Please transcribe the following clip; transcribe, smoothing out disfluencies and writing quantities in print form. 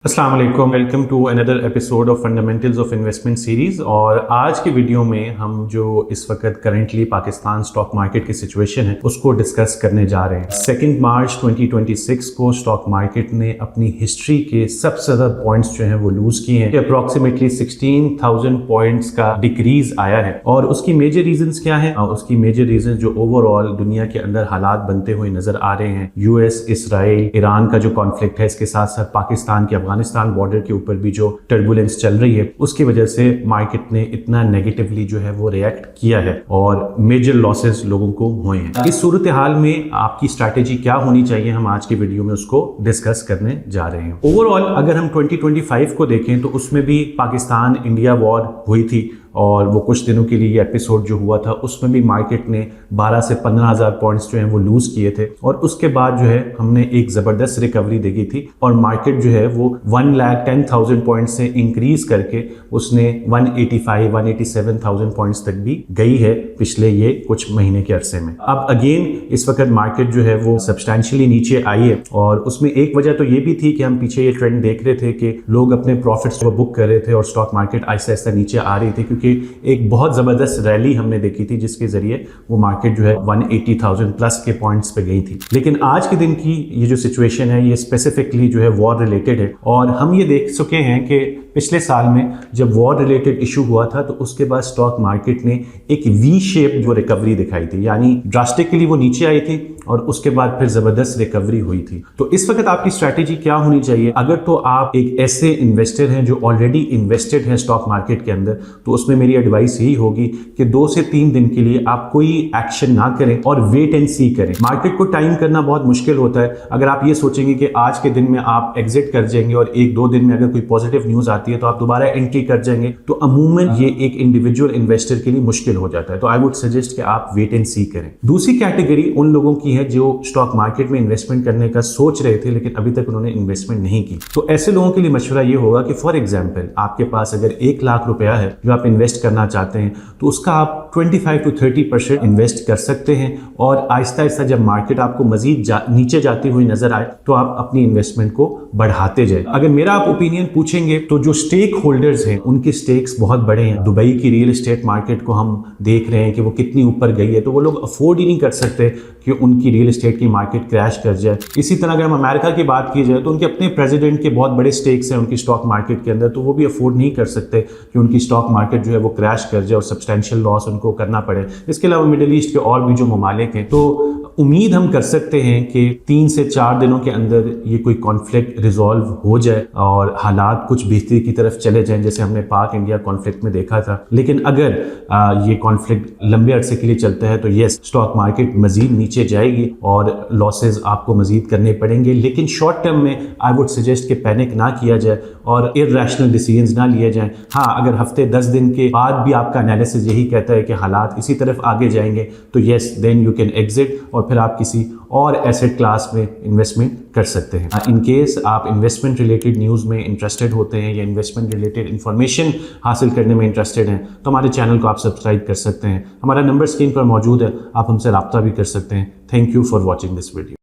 अस्सलाम वालेकुम, welcome to another episode of fundamentals of investment series. और आज की वीडियो में हम जो इस वक्त करंटली पाकिस्तान स्टॉक मार्केट की सिचुएशन है उसको डिस्कस करने जा रहे हैं। 2 मार्च 2026 को स्टॉक मार्केट ने अपनी हिस्ट्री के सबसे ज़्यादा पॉइंट्स जो हैं वो लूज किए हैं। अप्रॉक्सीमेटली 16,000 पॉइंट्स का डिक्रीज आया है। और उसकी मेजर रीजंस क्या है? उसकी मेजर रीजन जो ओवरऑल दुनिया के अंदर हालात बनते हुए नजर आ रहे हैं, यूएस, इसराइल, ईरान का जो कॉन्फ्लिक्ट है, इसके साथ साथ पाकिस्तान के अफगानिस्तान बॉर्डर के ऊपर भी जो टर्बुलेंस चल रही है, उसकी वजह से मार्केट ने इतना नेगेटिवली जो है वो रिएक्ट किया है और मेजर लॉसेस लोगों को हुए हैं। इस सूरत हाल में आपकी स्ट्रैटेजी क्या होनी चाहिए, हम आज की वीडियो में उसको डिस्कस करने जा रहे हैं। ओवरऑल अगर हम 2025 को देखें तो उसमें भी पाकिस्तान इंडिया वॉर हुई थी और वो कुछ दिनों के लिए ये एपिसोड जो हुआ था उसमें भी मार्केट ने 12 से 15,000 पॉइंट्स जो हैं वो लूज किए थे। और उसके बाद जो है हमने एक ज़बरदस्त रिकवरी देखी थी और मार्केट जो है वो 1,10,000 पॉइंट्स से इंक्रीज करके उसने 185-187,000 पॉइंट्स तक भी गई है पिछले ये कुछ महीने के अरसे में। अब अगेन इस वक्त मार्केट जो है वो सब्सटैंशियली नीचे आई है और उसमें एक वजह तो ये भी थी कि हम पीछे ये ट्रेंड देख रहे थे कि लोग अपने प्रॉफिट्स को बुक कर रहे थे और स्टॉक मार्केट आहिस्ता आहिस्ता नीचे आ रही थी, कि एक बहुत जबरदस्त रैली हमने देखी थी जिसके जरिए वो मार्केट जो है 180,000 प्लस के पॉइंट्स पे गई थी। लेकिन आज के दिन की ये जो सिचुएशन है ये स्पेसिफिकली जो है वॉर रिलेटेड है और हम ये देख चुके हैं कि पिछले साल में जब वॉर रिलेटेड इशू हुआ था तो उसके बाद स्टॉक मार्केट ने एक वी शेप जो रिकवरी दिखाई थी, यानी ड्रास्टिकली वो नीचे आई थी और उसके बाद फिर जबरदस्त रिकवरी हुई थी। तो इस वक्त आपकी स्ट्रैटेजी क्या होनी चाहिए? अगर तो आप एक ऐसे इन्वेस्टर हैं जो ऑलरेडी इन्वेस्टेड हैं स्टॉक मार्केट के अंदर, तो उसमें मेरी एडवाइस यही होगी कि 2 से 3 दिन के लिए आप कोई एक्शन ना करें और वेट एंड सी करें। मार्केट को टाइम करना बहुत मुश्किल होता है। अगर आप ये सोचेंगे कि आज के दिन में आप एग्जिट कर जाएंगे और 1-2 दिन में अगर कोई पॉजिटिव न्यूज आती है तो आप दोबारा एंट्री कर जाएंगे, तो अमूमन ये एक इंडिविजुअल इन्वेस्टर के लिए मुश्किल हो जाता है। तो आई वुड सजेस्ट कि आप वेट एंड सी करें। दूसरी कैटेगरी उन लोगों की है जो स्टॉक मार्केट में इन्वेस्टमेंट करने का सोच रहे थे लेकिन अभी तक उन्होंने इन्वेस्टमेंट नहीं की। तो ऐसे लोगों के लिए मशवरा ये होगा कि फॉर एग्जांपल आपके पास अगर 1 लाख रुपया है जो आप इन्वेस्ट करना चाहते हैं तो उसका आप 25 to 30% इन्वेस्ट कर सकते हैं और आहिस्ता आहिस्ता जब मार्केट आपको मजीद नीचे जाती हुई नजर आए तो आप अपनी इन्वेस्टमेंट को बढ़ाते जाए। अगर मेरा आप ओपिनियन पूछेंगे तो जो स्टेक होल्डर्स हैं उनके स्टेक्स बहुत बड़े हैं। दुबई की रियल एस्टेट मार्केट को हम देख रहे हैं कि वो कितनी ऊपर गई है, तो वो लोग अफोर्ड ही नहीं कर सकते कि उनकी रियल एस्टेट की मार्केट क्रैश कर जाए। इसी तरह अगर हम अमेरिका की बात की जाए तो उनके अपने प्रेसिडेंट के बहुत बड़े स्टेक्स हैं उनकी स्टॉक मार्केट के अंदर, तो वो भी अफोर्ड नहीं कर सकते कि उनकी स्टॉक मार्केट जो है वो क्रैश कर जाए और सब्सटेंशियल लॉस उनको करना पड़े। इसके अलावा मिडिल ईस्ट के और भी जो ममालिक हैं, तो उम्मीद हम कर सकते हैं कि 3 से 4 दिनों के अंदर ये कोई कॉन्फ्लिक्ट रिजॉल्व हो जाए और हालात कुछ बेहतरी की तरफ चले जाएं, जैसे हमने पाक इंडिया कॉन्फ्लिक्ट में देखा था। लेकिन अगर ये कॉन्फ्लिक्ट लंबे अरसे के लिए चलता है तो यस, स्टॉक मार्केट मजीद नीचे जाएगी और लॉसेज आपको मजीद करने पड़ेंगे। लेकिन शॉर्ट टर्म में आई वुड सजेस्ट कि पैनिक ना किया जाए और इर्रेशनल डिसीजंस ना लिए जाएं। हाँ, अगर हफ्ते 10 दिन के बाद भी आपका एनालिसिस यही कहता है कि हालात इसी तरफ आगे जाएंगे तो yes, then you can exit और फिर आप किसी और एसेट क्लास में इन्वेस्टमेंट कर सकते हैं। इन केस आप इन्वेस्टमेंट रिलेटेड न्यूज़ में इंटरेस्टेड होते हैं या इन्वेस्टमेंट रिलेटेड इंफॉर्मेशन हासिल करने में इंटरेस्टेड हैं तो हमारे चैनल को आप सब्सक्राइब कर सकते हैं। हमारा नंबर स्क्रीन पर मौजूद है, आप हमसे रब्ता भी कर सकते हैं। Thank you for watching this video.